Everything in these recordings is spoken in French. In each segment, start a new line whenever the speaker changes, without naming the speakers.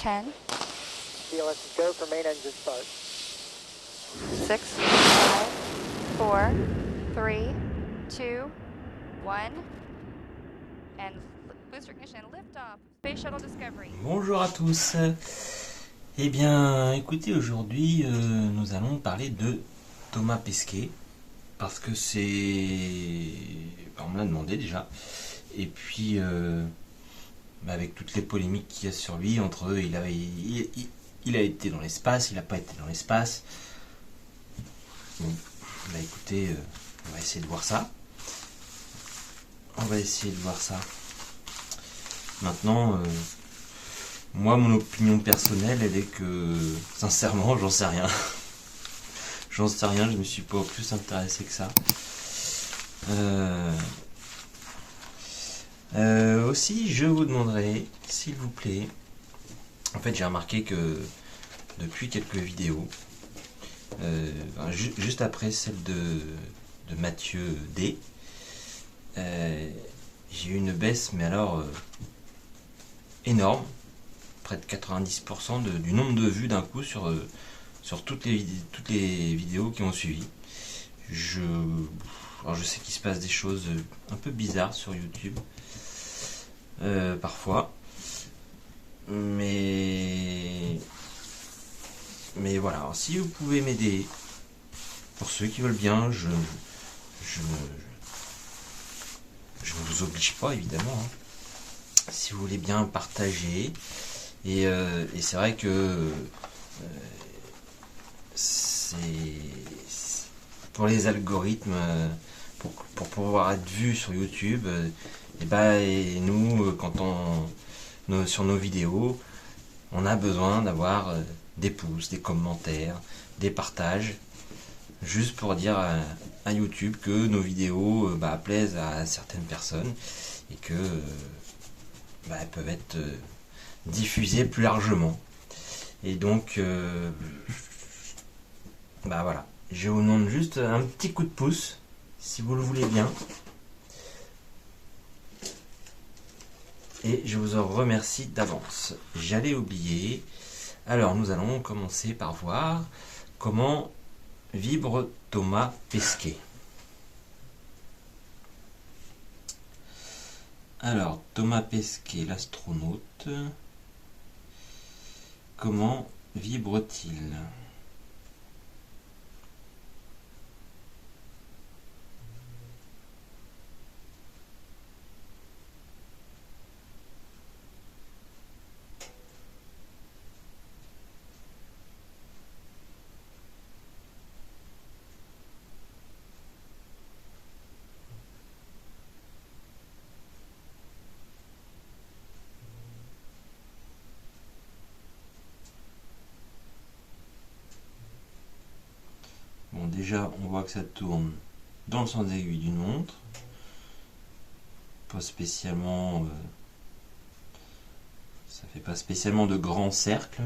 10,
CLS go for main engine start.
6, 5, 4, 3, 2, 1, and booster ignition liftoff. Space Shuttle Discovery.
Bonjour à tous. Eh bien, écoutez, aujourd'hui, nous allons parler de Thomas Pesquet, parce que on me l'a demandé déjà, et puis, avec toutes les polémiques qu'il y a sur lui, entre eux, il a été dans l'espace, il n'a pas été dans l'espace. Bon, bah écoutez, on va essayer de voir ça. Maintenant, moi, mon opinion personnelle, elle est que, sincèrement, j'en sais rien. Je me suis pas plus intéressé que ça. Aussi, je vous demanderai, s'il vous plaît, en fait, j'ai remarqué que depuis quelques vidéos, juste après celle de Mathieu D, j'ai eu une baisse, mais alors énorme, près de 90% du nombre de vues d'un coup sur toutes les vidéos qui ont suivi. Alors je sais qu'il se passe des choses un peu bizarres sur YouTube, parfois, mais voilà. Alors, si vous pouvez m'aider, pour ceux qui veulent bien, je vous oblige pas évidemment, hein. Si vous voulez bien partager, et c'est vrai que c'est pour les algorithmes, pour pouvoir être vu sur YouTube, et nous, quand sur nos vidéos, on a besoin d'avoir des pouces, des commentaires, des partages, juste pour dire à YouTube que nos vidéos plaisent à certaines personnes, et que elles peuvent être diffusées plus largement. Et donc voilà, je vous demande juste un petit coup de pouce, si vous le voulez bien, et je vous en remercie d'avance. J'allais oublier. Alors nous allons commencer par voir comment vibre Thomas Pesquet. Alors, Thomas Pesquet, l'astronaute, comment vibre-t-il ? Bon, déjà, on voit que ça tourne dans le sens aiguille d'une montre. Pas spécialement... ça fait pas spécialement de grands cercles.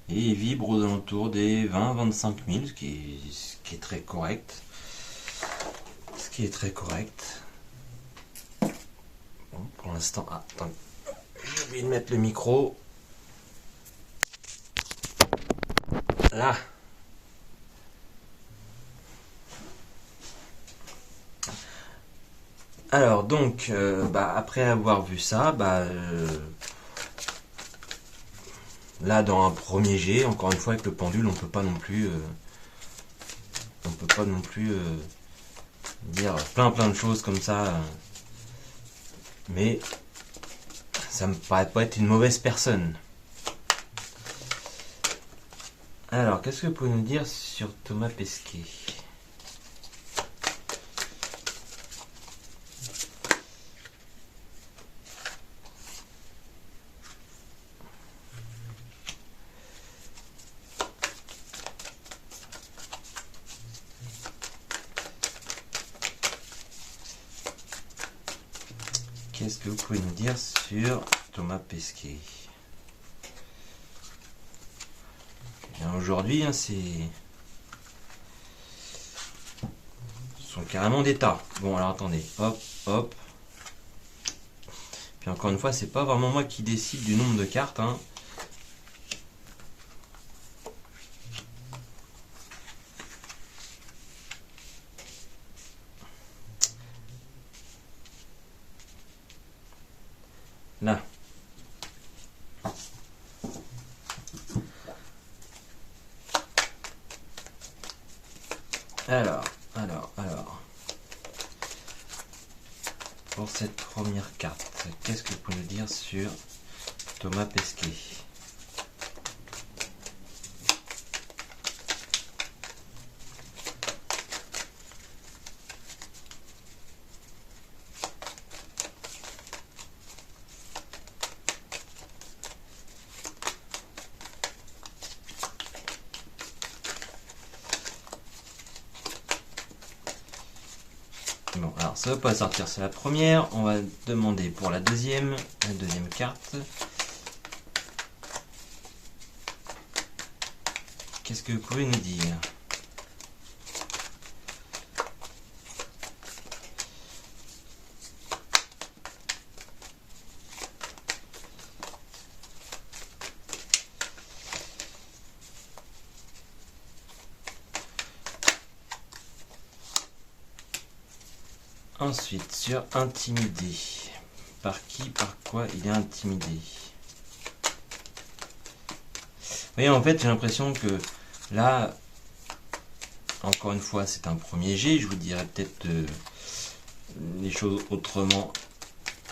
Et il vibre aux alentours des 20-25 000, ce qui est très correct. Pour l'instant, attends, j'ai oublié de mettre le micro. Là. Alors donc, après avoir vu ça, là dans un premier jet, encore une fois avec le pendule, on peut pas non plus dire plein de choses comme ça. Mais ça me paraît pas être une mauvaise personne. Alors, qu'est-ce que vous pouvez nous dire sur Thomas Pesquet ? Qu'est-ce que vous pouvez nous dire sur Thomas Pesquet ? Aujourd'hui, c'est sont carrément des tas. Bon, alors attendez, hop, hop. Puis encore une fois, c'est pas vraiment moi qui décide du nombre de cartes, hein. Là. Alors. Pour cette première carte, qu'est-ce que vous pouvez nous dire sur Thomas Pesquet? Bon, alors ça va pas sortir, c'est la première. On va demander pour la deuxième carte. Qu'est-ce que vous pouvez nous dire? Ensuite, sur intimider. Par qui, par quoi il est intimidé? Vous voyez, en fait, j'ai l'impression que là, encore une fois, c'est un premier jet. Je vous dirai peut-être les choses autrement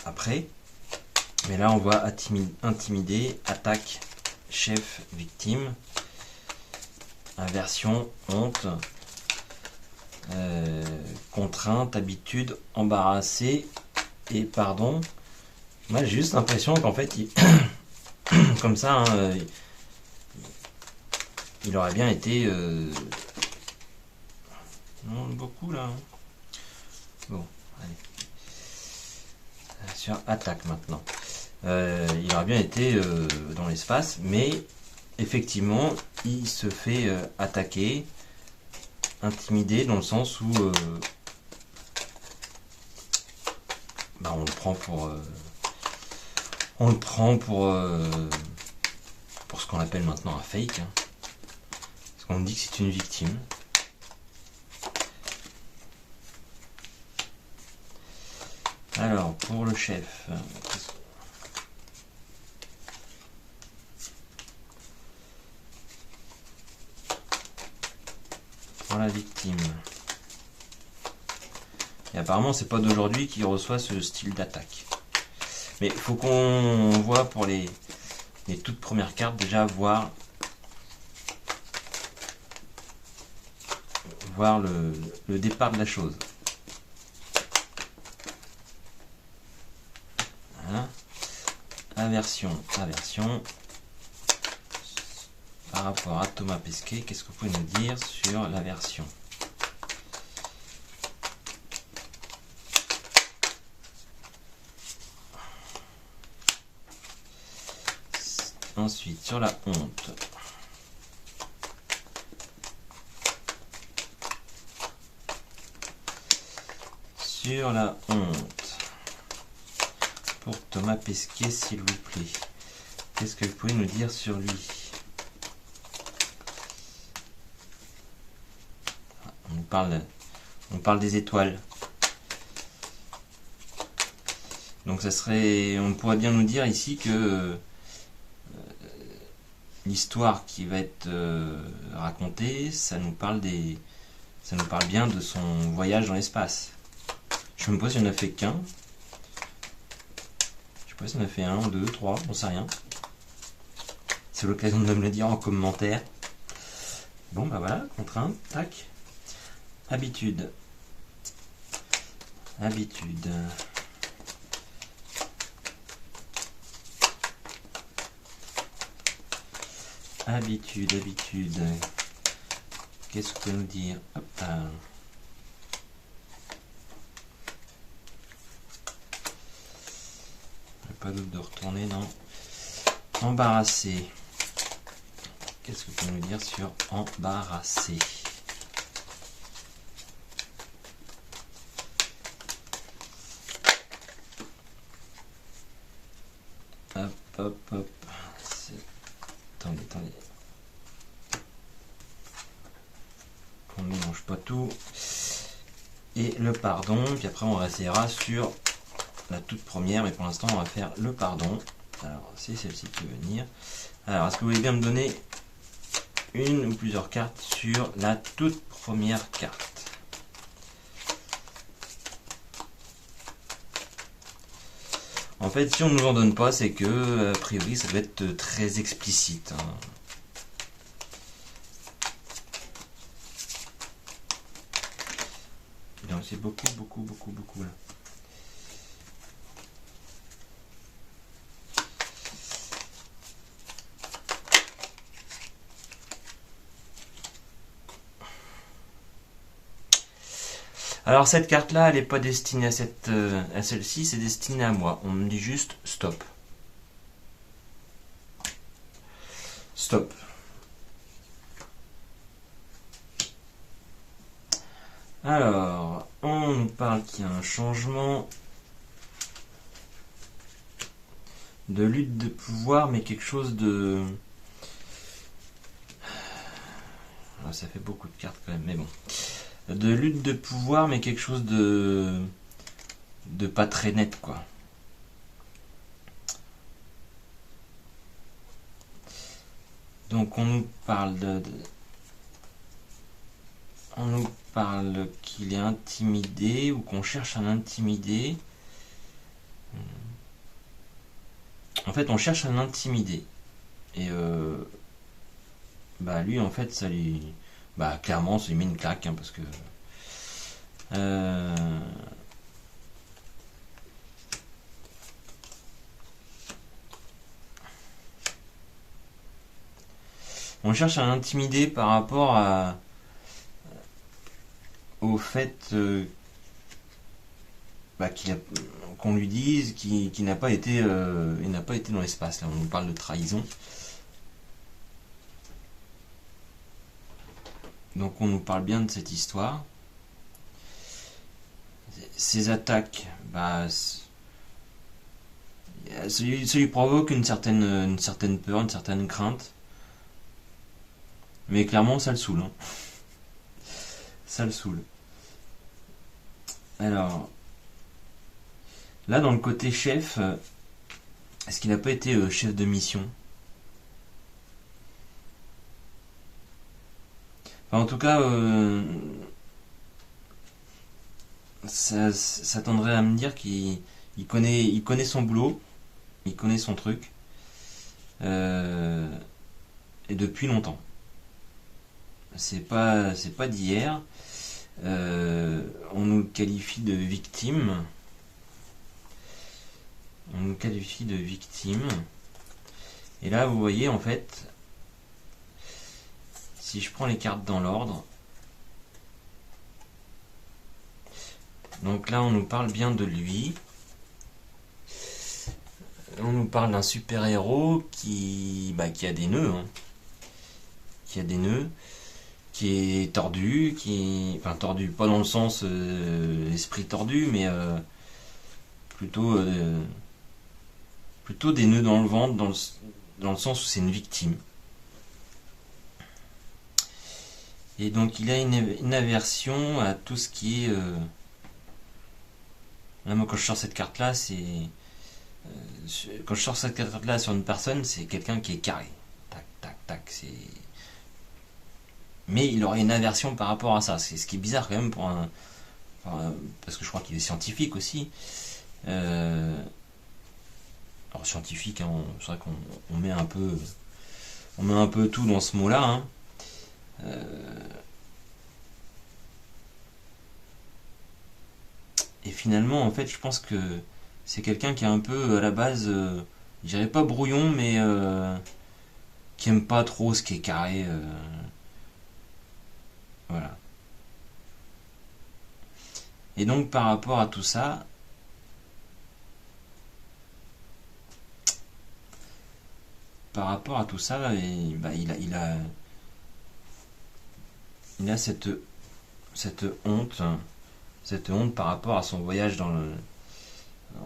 après. Mais là, on voit intimider, attaque, chef, victime, inversion, honte. Contrainte, habitude, embarrassé et pardon. Moi j'ai juste l'impression qu'en fait comme ça hein, il aurait bien été non beaucoup là hein. Bon allez sur attaque maintenant il aurait bien été dans l'espace mais effectivement il se fait attaquer, intimidé dans le sens où on le prend pour ce qu'on appelle maintenant un fake hein. Parce qu'on dit que c'est une victime. Alors pour le chef, pour la victime. Et apparemment, c'est pas d'aujourd'hui qu'il reçoit ce style d'attaque. Mais il faut qu'on voit pour les toutes premières cartes, déjà voir le départ de la chose. Voilà. Aversion. Par rapport à Thomas Pesquet, qu'est-ce que vous pouvez nous dire sur l'aversion? Ensuite, sur la honte. Sur la honte. Pour Thomas Pesquet, s'il vous plaît. Qu'est-ce que vous pouvez nous dire sur lui? On parle des étoiles. Donc ça serait, on pourrait bien nous dire ici que l'histoire qui va être racontée, ça nous parle bien de son voyage dans l'espace. Je me pose s'il n'y en a fait qu'un. Je sais pas s'il y en a fait 1, 2, 3, on sait rien. C'est l'occasion de me le dire en commentaire. Bon bah voilà, contrainte, tac. Habitude. Qu'est-ce que nous dire? Hop là. Pas d'autre de retourner, non. Embarrassé. Qu'est-ce que vous pouvez nous dire sur embarrassé? pas tout. Et le pardon, puis après on restera sur la toute première, mais pour l'instant on va faire le pardon. Alors c'est celle-ci qui veut venir. Alors est-ce que vous voulez bien me donner une ou plusieurs cartes sur la toute première carte? En fait, si on ne nous en donne pas, c'est que a priori ça doit être très explicite, hein. Donc c'est beaucoup là. Alors cette carte là, elle n'est pas destinée à celle-ci, c'est destiné à moi. On me dit juste stop. Stop. Alors, on nous parle qu'il y a un changement de lutte de pouvoir, mais quelque chose de... Alors, ça fait beaucoup de cartes quand même, mais bon. De lutte de pouvoir, mais quelque chose de pas très net, quoi. Donc on nous parle on nous parle qu'il est intimidé ou qu'on cherche à l'intimider. En fait, on cherche à l'intimider. Et bah lui, en fait, ça lui... Bah clairement, ça lui met une claque, hein, parce que... On cherche à l'intimider par rapport au fait bah, qu'on lui dise qu'il n'a pas été il n'a pas été dans l'espace. Là, on nous parle de trahison. Donc on nous parle bien de cette histoire. Ces attaques, bah, ça lui provoque une certaine peur, une certaine crainte. Mais clairement, ça le saoule, hein. Ça le saoule. Alors, là, dans le côté chef, est-ce qu'il n'a pas été chef de mission? Enfin, en tout cas, ça tendrait à me dire qu'il connaît son boulot, il connaît son truc, et depuis longtemps. C'est pas d'hier. On nous le qualifie de victime. On nous qualifie de victime. Et là, vous voyez, en fait, si je prends les cartes dans l'ordre, donc là, on nous parle bien de lui. On nous parle d'un super-héros qui a des nœuds, hein. Qui a des nœuds, qui est tordu, enfin tordu, pas dans le sens esprit tordu, mais plutôt des nœuds dans le ventre, dans le sens où c'est une victime. Et donc il a une aversion à tout ce qui est... Là, moi, quand je sors cette carte-là, c'est... quand je sors cette carte-là sur une personne, c'est quelqu'un qui est carré. Tac, tac, tac, c'est... Mais il aurait une aversion par rapport à ça. C'est ce qui est bizarre quand même pour un... parce que je crois qu'il est scientifique aussi. Alors scientifique, hein, c'est vrai qu'on met un peu... On met un peu tout dans ce mot-là, hein. Et finalement, en fait, je pense que c'est quelqu'un qui est un peu, à la base, je dirais pas brouillon, mais qui aime pas trop ce qui est carré. Voilà. Et donc, par rapport à tout ça, il a cette honte. Cette honte par rapport à son voyage dans le...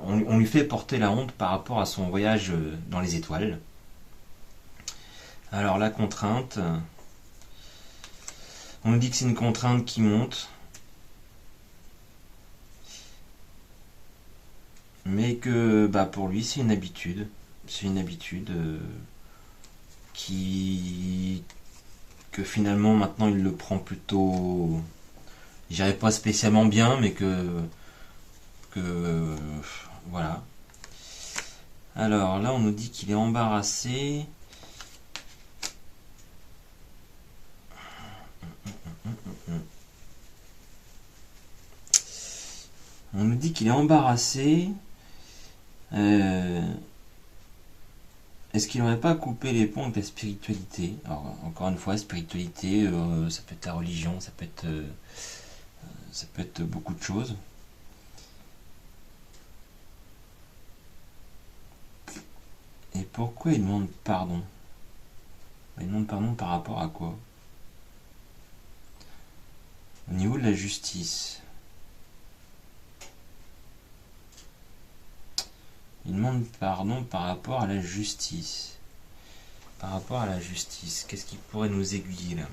On lui fait porter la honte par rapport à son voyage dans les étoiles. Alors la contrainte... On nous dit que c'est une contrainte qui monte. Mais que bah, pour lui c'est une habitude. C'est une habitude que finalement maintenant il le prend plutôt, je dirais pas spécialement bien, mais que voilà. Alors là on nous dit qu'il est embarrassé. On nous dit qu'il est embarrassé. Est-ce qu'il n'aurait pas coupé les ponts avec la spiritualité? Alors, encore une fois, spiritualité, ça peut être la religion, ça peut être beaucoup de choses. Et pourquoi il demande pardon? Il demande pardon par rapport à quoi? Au niveau de la justice. Il demande pardon par rapport à la justice. Par rapport à la justice, qu'est-ce qui pourrait nous aiguiller là?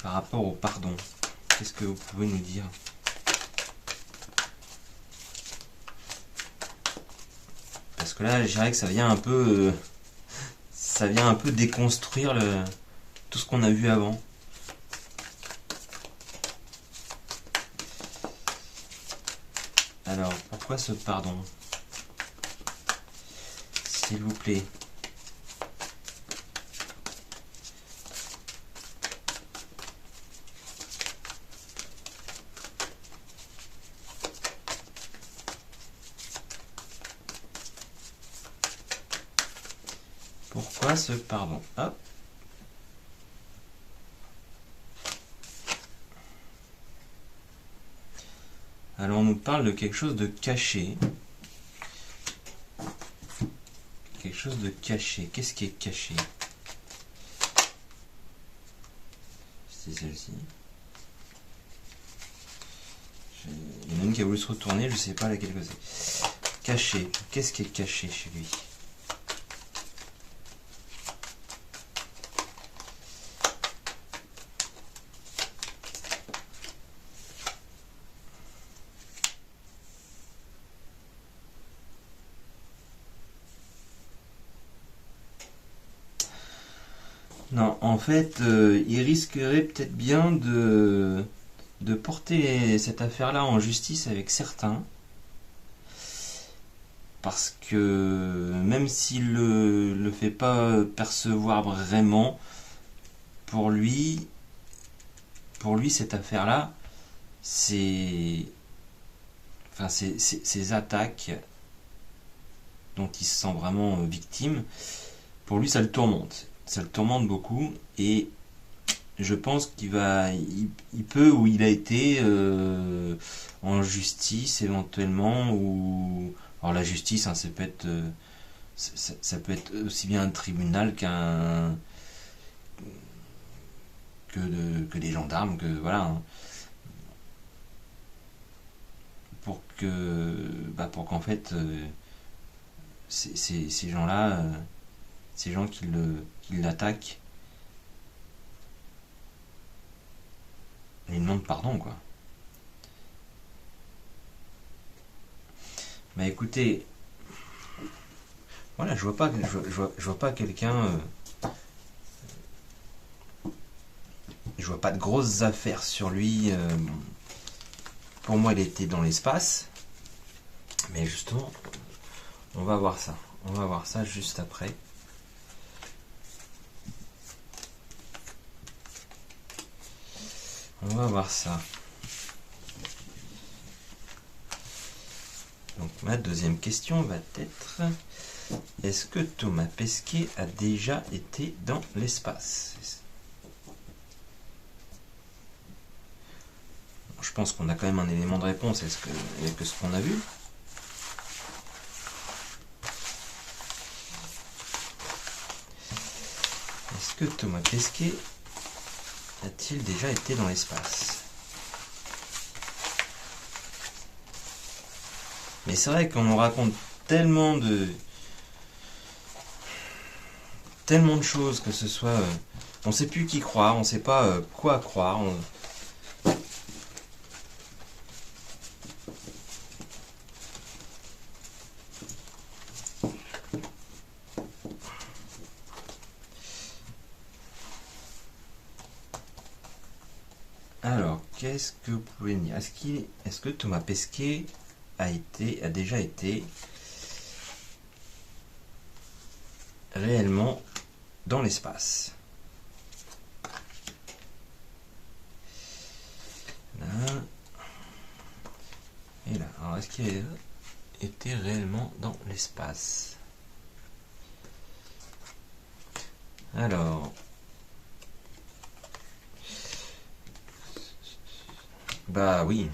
Par rapport au pardon, qu'est-ce que vous pouvez nous dire? Parce que là, je dirais que ça vient un peu déconstruire tout ce qu'on a vu avant. Alors, pourquoi ce pardon? S'il vous plaît. Pourquoi ce pardon? Hop. Alors on nous parle de quelque chose de caché. Quelque chose de caché. Qu'est-ce qui est caché? C'est celle-ci. Il y en a une qui a voulu se retourner, je ne sais pas laquelle que c'est. Caché. Qu'est-ce qui est caché chez lui? Non, en fait, il risquerait peut-être bien de porter cette affaire-là en justice avec certains. Parce que même s'il le fait pas percevoir vraiment, pour lui cette affaire-là, c'est... Enfin, ces attaques dont il se sent vraiment victime, pour lui ça le tourmente. Ça le tourmente beaucoup et je pense qu'il peut ou il a été en justice éventuellement, ou alors la justice, hein, ça peut être aussi bien un tribunal que des gendarmes, que voilà, hein, pour qu'en fait ces gens-là, ces gens qui l'attaquent, ils demandent pardon, quoi. Bah écoutez, voilà, je vois pas quelqu'un, je vois pas de grosses affaires sur lui. Pour moi, il était dans l'espace, mais justement, on va voir ça juste après. On va voir ça. Donc ma deuxième question va être: est-ce que Thomas Pesquet a déjà été dans l'espace? Je pense qu'on a quand même un élément de réponse. Est-ce que ce qu'on a vu? Est-ce que Thomas Pesquet a-t-il déjà été dans l'espace? Mais c'est vrai qu'on nous raconte tellement de tellement de choses, que ce soit... on sait plus qui croire, on sait pas quoi croire. Alors, qu'est-ce que vous pouvez me dire? Est-ce que Thomas Pesquet a déjà été réellement dans l'espace? Là. Et là. Alors, est-ce qu'il a été réellement dans l'espace? Alors... bah oui.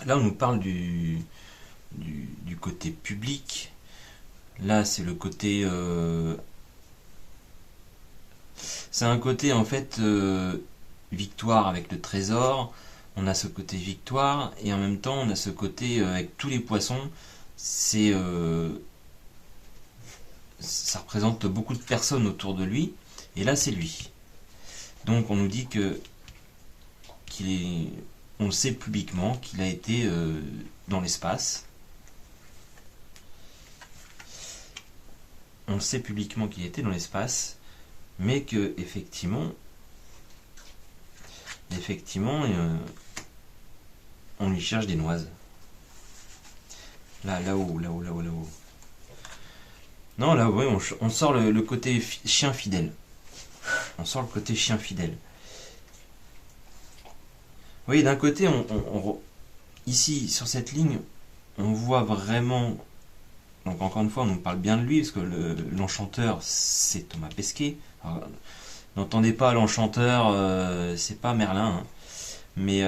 Là, on nous parle du côté public. Là, c'est le côté... c'est un côté, en fait, victoire avec le trésor. On a ce côté victoire. Et en même temps, on a ce côté avec tous les poissons. C'est... ça représente beaucoup de personnes autour de lui. Et là, c'est lui. Donc, on nous dit que... on le sait publiquement qu'il a été dans l'espace. On le sait publiquement qu'il était dans l'espace, mais que effectivement, on lui cherche des noises. Là-haut. Non, là, oui, on sort le côté chien fidèle. On sort le côté chien fidèle. Oui, d'un côté, ici, sur cette ligne, on voit vraiment... Donc encore une fois, on nous parle bien de lui, parce que l'enchanteur, c'est Thomas Pesquet. Alors, n'entendez pas l'enchanteur, c'est pas Merlin. Hein. Mais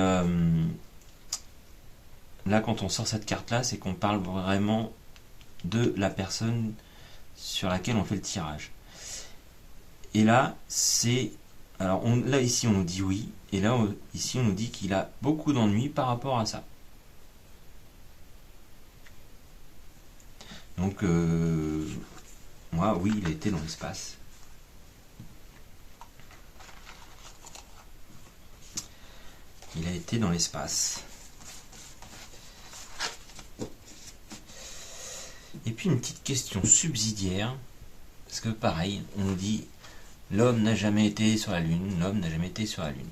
là, quand on sort cette carte-là, c'est qu'on parle vraiment de la personne sur laquelle on fait le tirage. Et là, c'est... Alors là, ici, on nous dit oui. Et là, ici, on nous dit qu'il a beaucoup d'ennuis par rapport à ça. Donc, moi, oui, il a été dans l'espace. Il a été dans l'espace. Et puis, une petite question subsidiaire. Parce que, pareil, on nous dit... L'homme n'a jamais été sur la Lune. L'homme n'a jamais été sur la Lune.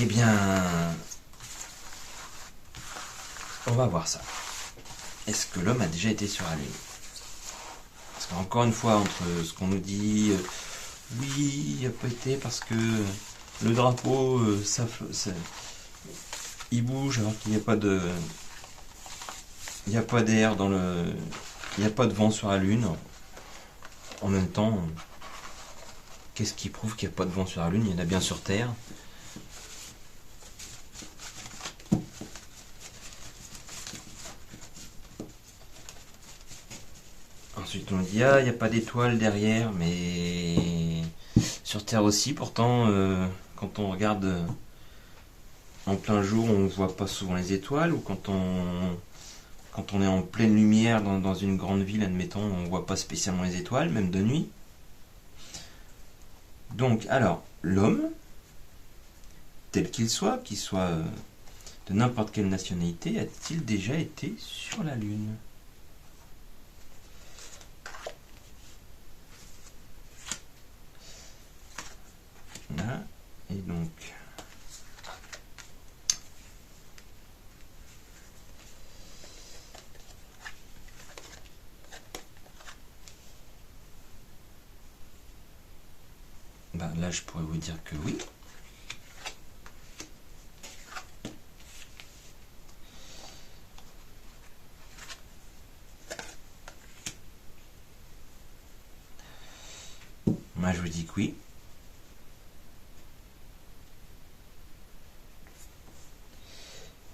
Eh bien, on va voir ça. Est-ce que l'homme a déjà été sur la Lune? Parce qu'encore une fois, entre ce qu'on nous dit, oui, il n'a pas été parce que le drapeau, il bouge alors qu'il n'y a pas de... Il n'y a pas d'air dans le... Il n'y a pas de vent sur la Lune. En même temps, qu'est-ce qui prouve qu'il n'y a pas de vent sur la Lune? Il y en a bien sur Terre. Ensuite, on dit, ah, il n'y a pas d'étoiles derrière, mais sur Terre aussi, pourtant, quand on regarde en plein jour, on ne voit pas souvent les étoiles, ou quand on est en pleine lumière dans une grande ville, admettons, on ne voit pas spécialement les étoiles, même de nuit. Donc, alors, l'homme, tel qu'il soit de n'importe quelle nationalité, a-t-il déjà été sur la Lune? Là, et donc... Ben là, je pourrais vous dire que oui. Moi, je vous dis que oui.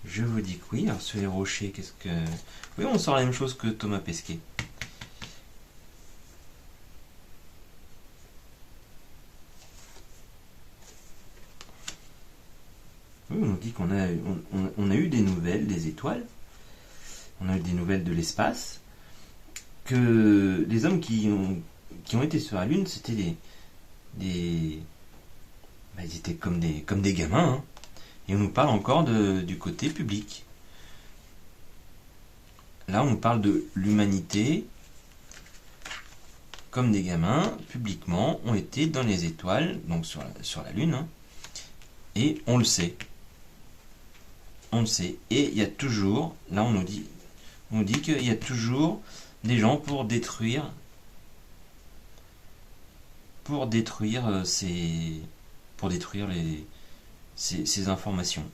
Je vous dis que oui. Alors, sur les rochers, qu'est-ce que... Oui, on sort la même chose que Thomas Pesquet. Oui, on dit qu'on a eu des nouvelles des étoiles. On a eu des nouvelles de l'espace. que les hommes qui ont été sur la Lune, c'était ils étaient comme des gamins, hein. Et on nous parle encore du côté public. Là, on nous parle de l'humanité comme des gamins, publiquement, ont été dans les étoiles, donc sur la Lune, hein. Et on le sait. On le sait. Et il y a toujours, là on nous dit qu'il y a toujours des gens pour détruire ces informations.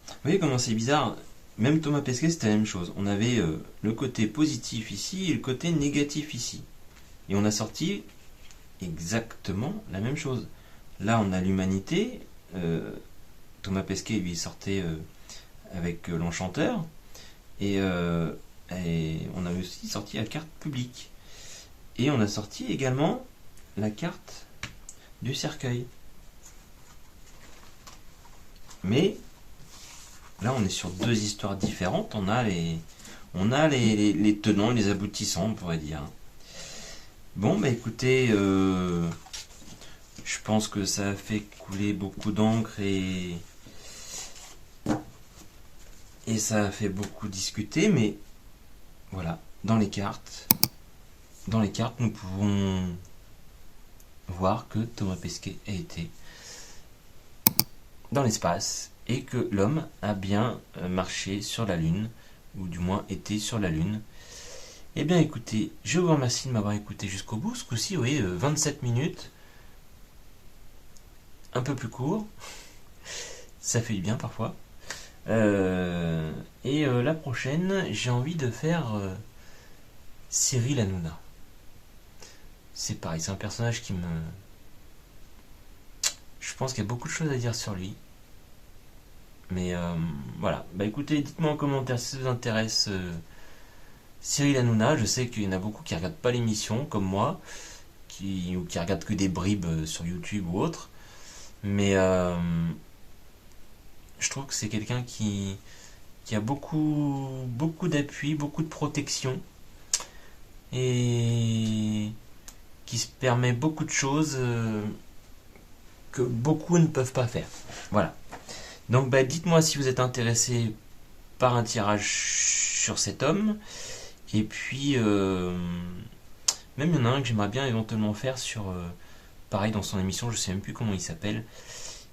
Vous voyez comment c'est bizarre? Même Thomas Pesquet, c'était la même chose. On avait le côté positif ici et le côté négatif ici. Et on a sorti exactement la même chose. Là, on a l'humanité. Thomas Pesquet, lui, sortait avec l'enchanteur. Et on a aussi sorti la carte publique. Et on a sorti également la carte du cercueil. Mais là, on est sur deux histoires différentes. On a les tenants et les aboutissants, on pourrait dire. Bon, bah écoutez, je pense que ça a fait couler beaucoup d'encre et ça a fait beaucoup discuter, mais voilà, dans les cartes, nous pouvons voir que Thomas Pesquet a été dans l'espace et que l'homme a bien marché sur la Lune, ou du moins été sur la Lune. Eh bien écoutez, je vous remercie de m'avoir écouté jusqu'au bout. Ce coup-ci, vous voyez, 27 minutes, un peu plus court, ça fait du bien parfois. La prochaine, j'ai envie de faire Cyril Hanouna. C'est pareil, c'est un personnage qui me... Je pense qu'il y a beaucoup de choses à dire sur lui. Mais voilà, bah écoutez, dites-moi en commentaire si ça vous intéresse Cyril Hanouna. Je sais qu'il y en a beaucoup qui ne regardent pas l'émission, comme moi, ou qui regardent que des bribes sur YouTube ou autre. Mais je trouve que c'est quelqu'un qui a beaucoup d'appui, beaucoup de protection, et qui se permet beaucoup de choses que beaucoup ne peuvent pas faire. Voilà. Donc bah, dites-moi si vous êtes intéressé par un tirage sur cet homme. Et puis même il y en a un que j'aimerais bien éventuellement faire sur pareil dans son émission, je sais même plus comment il s'appelle.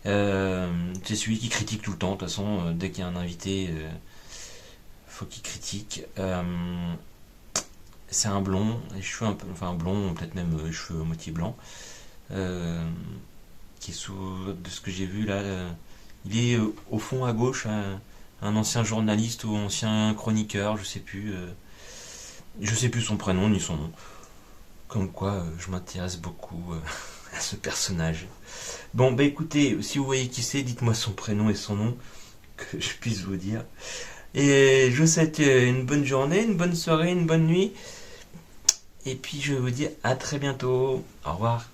C'est celui qui critique tout le temps. De toute façon, dès qu'il y a un invité, faut qu'il critique. C'est un blond, les cheveux un peu, enfin blond, peut-être même cheveux moitié blancs, qui est de ce que j'ai vu là. Il est au fond à gauche, un ancien journaliste ou ancien chroniqueur, je sais plus son prénom ni son nom. Comme quoi, je m'intéresse beaucoup à ce personnage. Bon, bah écoutez, si vous voyez qui c'est, dites-moi son prénom et son nom, que je puisse vous dire. Et je vous souhaite une bonne journée, une bonne soirée, une bonne nuit. Et puis je vous dis à très bientôt. Au revoir.